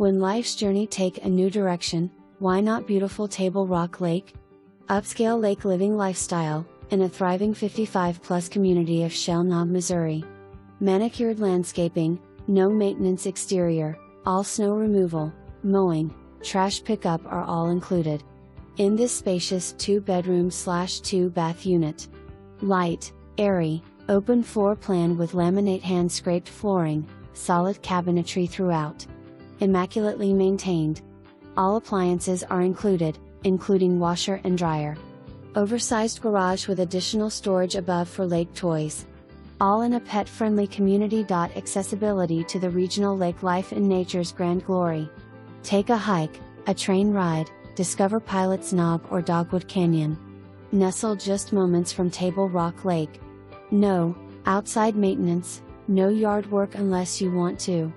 When life's journey take a new direction, why not beautiful Table Rock Lake? Upscale lake living lifestyle, in a thriving 55-plus community of Shell Knob, Missouri. Manicured landscaping, no maintenance exterior, all snow removal, mowing, trash pickup are all included. In this spacious 2-bedroom/2-bath unit. Light, airy, open floor plan with laminate hand-scraped flooring, solid cabinetry throughout. Immaculately maintained. All appliances are included, including washer and dryer. Oversized garage with additional storage above for lake toys. All in a pet-friendly community. Accessibility to the regional lake life in nature's grand glory. Take a hike, a train ride, discover Pilot's Knob or Dogwood Canyon. Nestled just moments from Table Rock Lake. No outside maintenance, no yard work unless you want to.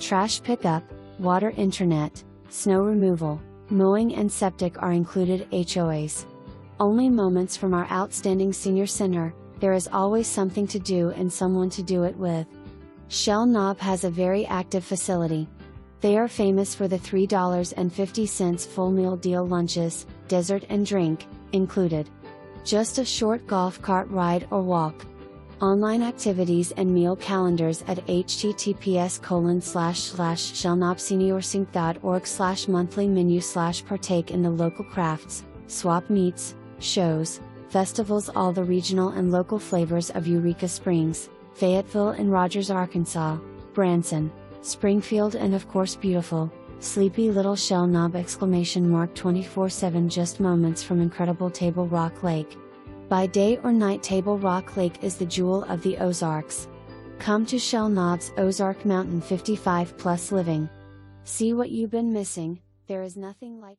Trash pickup, water internet, snow removal, mowing and septic are included. HOAs. Only moments from our outstanding senior center, there is always something to do and someone to do it with. Shell Knob has a very active facility. They are famous for the $3.50 full meal deal lunches, dessert and drink, included. Just a short golf cart ride or walk. Online activities and meal calendars at https://shellknobseniorsync.org/monthly menu/partake in the local crafts, swap meets, shows, festivals. All the regional and local flavors of Eureka Springs, Fayetteville and Rogers, Arkansas, Branson, Springfield and of course beautiful, sleepy little Shell Knob! 24/7 just moments from incredible Table Rock Lake. By day or night, Table Rock Lake is the jewel of the Ozarks. Come to Shell Knob's Ozark Mountain 55+ living. See what you've been missing, there is nothing like